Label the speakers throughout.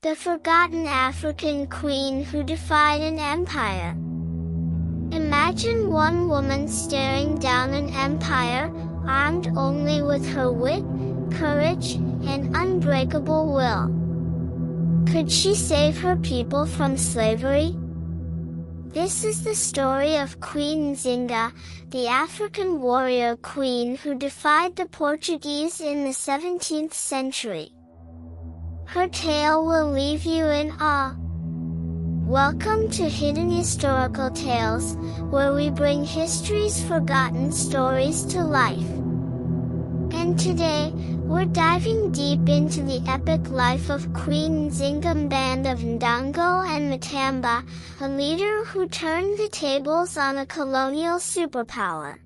Speaker 1: the forgotten African queen who defied an empire. Imagine one woman staring down an empire, armed only with her wit, courage, and unbreakable will. Could she save her people from slavery? This is the story of Queen Nzinga, the African warrior queen who defied the Portuguese in the 17th century. Her tale will leave you in awe. Welcome to Hidden Historical Tales, where we bring history's forgotten stories to life. And today, we're diving deep into the epic life of Queen Nzinga Band of Ndongo and Matamba, a leader who turned the tables on a colonial superpower.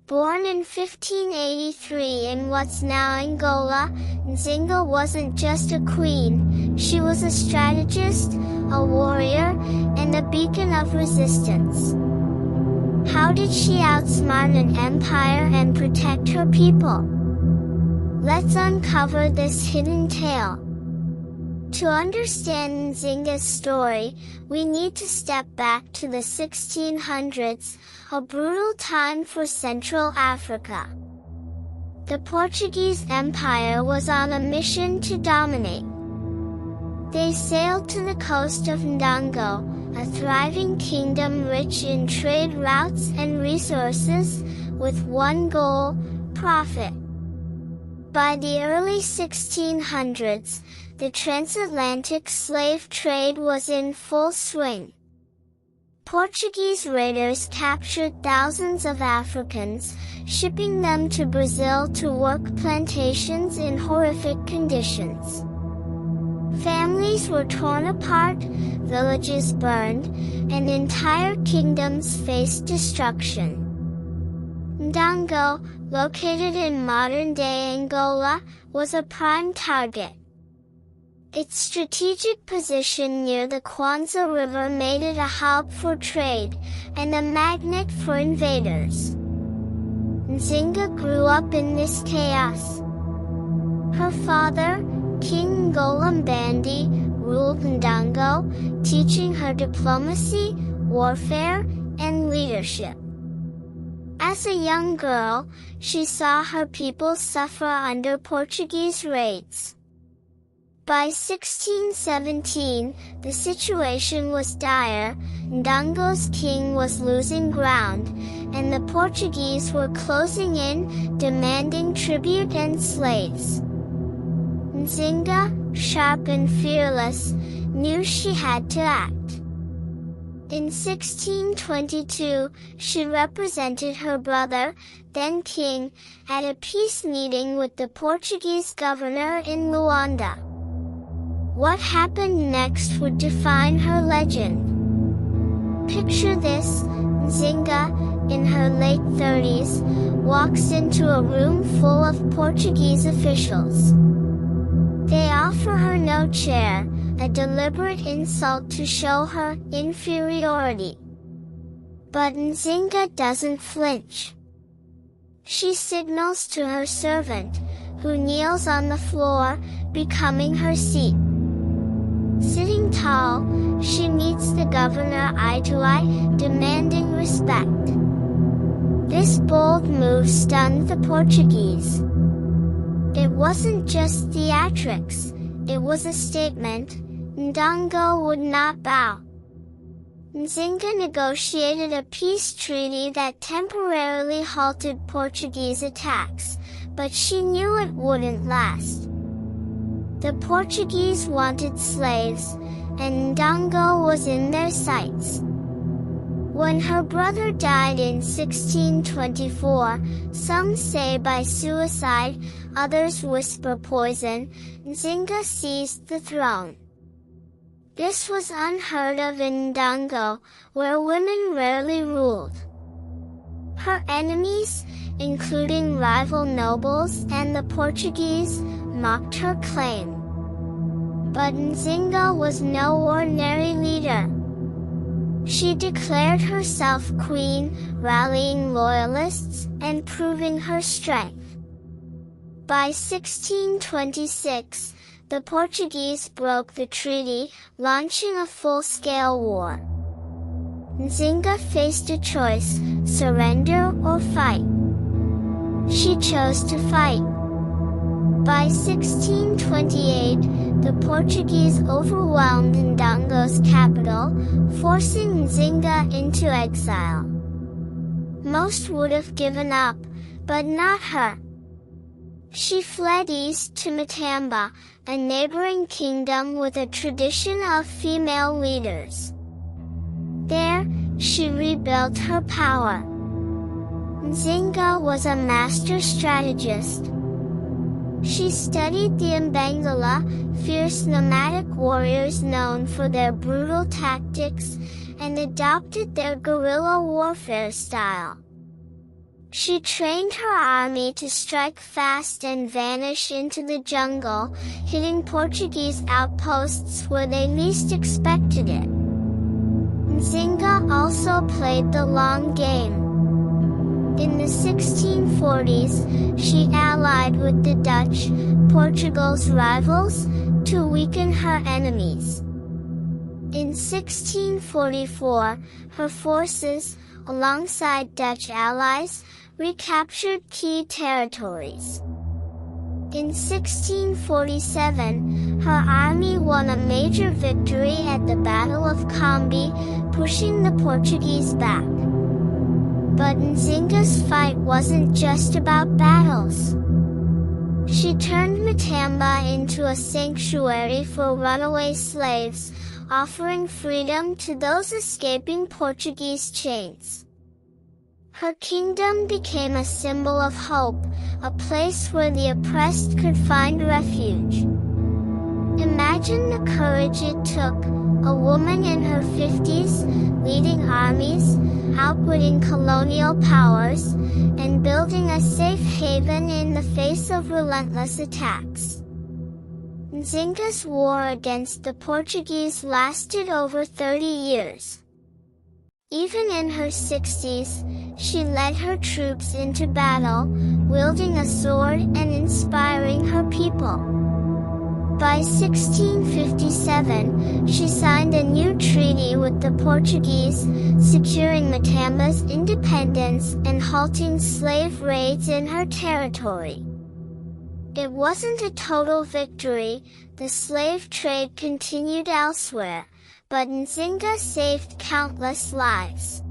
Speaker 1: Born in 1583 in what's now Angola, Nzinga wasn't just a queen, she was a strategist, a warrior, and a beacon of resistance. How did she outsmart an empire and protect her people? Let's uncover this hidden tale. To understand Nzinga's story, we need to step back to the 1600s, a brutal time for Central Africa. The Portuguese Empire was on a mission to dominate. They sailed to the coast of Ndongo, a thriving kingdom rich in trade routes and resources, with one goal: profit. By the early 1600s, the transatlantic slave trade was in full swing. Portuguese raiders captured thousands of Africans, shipping them to Brazil to work plantations in horrific conditions. Families were torn apart, villages burned, and entire kingdoms faced destruction. Ndongo, located in modern-day Angola, was a prime target. Its strategic position near the Kwanza River made it a hub for trade, and a magnet for invaders. Nzinga grew up in this chaos. Her father, King Ngolambandi, ruled Ndongo, teaching her diplomacy, warfare, and leadership. As a young girl, she saw her people suffer under Portuguese raids. By 1617, the situation was dire. Ndongo's king was losing ground, and the Portuguese were closing in, demanding tribute and slaves. Nzinga, sharp and fearless, knew she had to act. In 1622, she represented her brother, then king, at a peace meeting with the Portuguese governor in Luanda. What happened next would define her legend. Picture this: Nzinga, in her late 30s, walks into a room full of Portuguese officials. They offer her no chair, a deliberate insult to show her inferiority. But Nzinga doesn't flinch. She signals to her servant, who kneels on the floor, becoming her seat. Sitting tall, she meets the governor eye to eye, demanding respect. This bold move stunned the Portuguese. It wasn't just theatrics, it was a statement: Ndongo would not bow. Nzinga negotiated a peace treaty that temporarily halted Portuguese attacks, but she knew it wouldn't last. The Portuguese wanted slaves, and Ndongo was in their sights. When her brother died in 1624, some say by suicide, others whisper poison, Nzinga seized the throne. This was unheard of in Ndongo, where women rarely ruled. Her enemies, including rival nobles and the Portuguese, mocked her claim. But Nzinga was no ordinary leader. She declared herself queen, rallying loyalists and proving her strength. By 1626, the Portuguese broke the treaty, launching a full-scale war. Nzinga faced a choice: surrender or fight. She chose to fight. By 1628, the Portuguese overwhelmed Ndango's capital, forcing Nzinga into exile. Most would have given up, but not her. She fled east to Matamba, a neighboring kingdom with a tradition of female leaders. There, she rebuilt her power. Nzinga was a master strategist. She studied the Mbangala, fierce nomadic warriors known for their brutal tactics, and adopted their guerrilla warfare style. She trained her army to strike fast and vanish into the jungle, hitting Portuguese outposts where they least expected it. Nzinga also played the long game. In the 1640s, she allied with the Dutch, Portugal's rivals, to weaken her enemies. In 1644, her forces, alongside Dutch allies, recaptured key territories. In 1647, her army won a major victory at the Battle of Combi, pushing the Portuguese back. But Nzinga's fight wasn't just about battles. She turned Matamba into a sanctuary for runaway slaves, offering freedom to those escaping Portuguese chains. Her kingdom became a symbol of hope, a place where the oppressed could find refuge. Imagine the courage it took, a woman in her 50s, leading armies, outwitting colonial powers, and building a safe haven in the face of relentless attacks. Nzinga's war against the Portuguese lasted over 30 years. Even in her 60s, she led her troops into battle, wielding a sword and inspiring her people. By 1657, she signed a new treaty with the Portuguese, securing Matamba's independence and halting slave raids in her territory. It wasn't a total victory, the slave trade continued elsewhere, but Nzinga saved countless lives.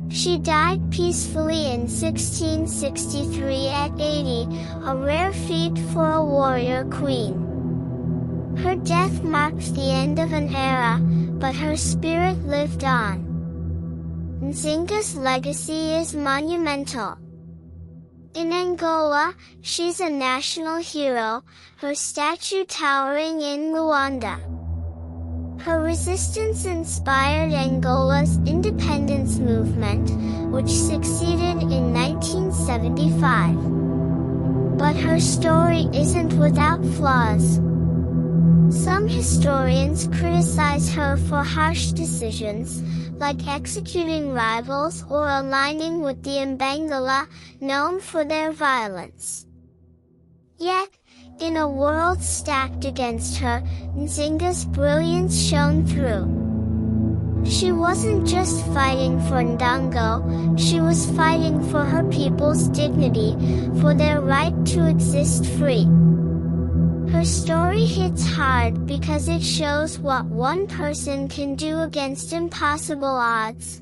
Speaker 1: She died peacefully in 1663 at 80, a rare feat for a warrior queen. Her death marked the end of an era, but her spirit lived on. Nzinga's legacy is monumental. In Angola, she's a national hero, her statue towering in Luanda. Her resistance inspired Angola's independence movement, which succeeded in 1975. But her story isn't without flaws. Some historians criticize her for harsh decisions, like executing rivals or aligning with the Mbangala, known for their violence. Yet, in a world stacked against her, Nzinga's brilliance shone through. She wasn't just fighting for Ndango, she was fighting for her people's dignity, for their right to exist free. Her story hits hard because it shows what one person can do against impossible odds.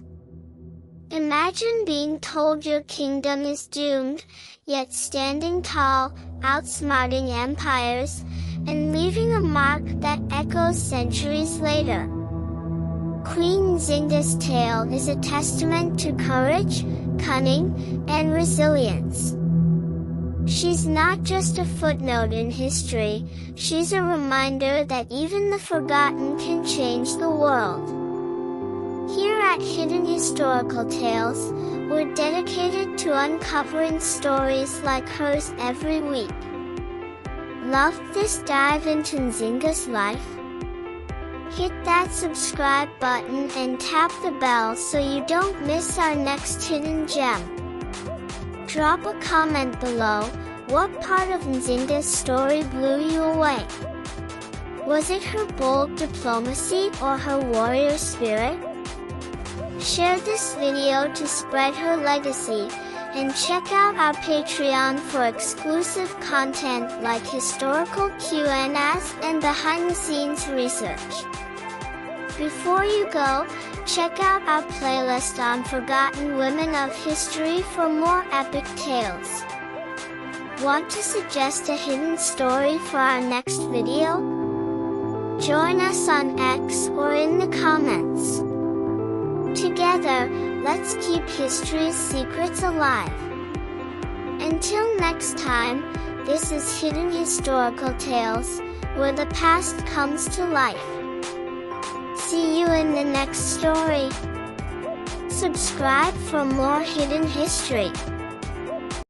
Speaker 1: Imagine being told your kingdom is doomed, yet standing tall, outsmarting empires, and leaving a mark that echoes centuries later. Queen Nzinga's tale is a testament to courage, cunning, and resilience. She's not just a footnote in history, she's a reminder that even the forgotten can change the world. Here at Hidden Historical Tales, we're dedicated to uncovering stories like hers every week. Loved this dive into Nzinga's life? Hit that subscribe button and tap the bell so you don't miss our next hidden gem. Drop a comment below. What part of Nzinga's story blew you away? Was it her bold diplomacy or her warrior spirit? Share this video to spread her legacy, and check out our Patreon for exclusive content like historical Q&As and behind-the-scenes research. Before you go, check out our playlist on Forgotten Women of History for more epic tales. Want to suggest a hidden story for our next video? Join us on X or in the comments. Together, let's keep history's secrets alive. Until next time, this is Hidden Historical Tales, where the past comes to life. See you in the next story. Subscribe for more hidden history.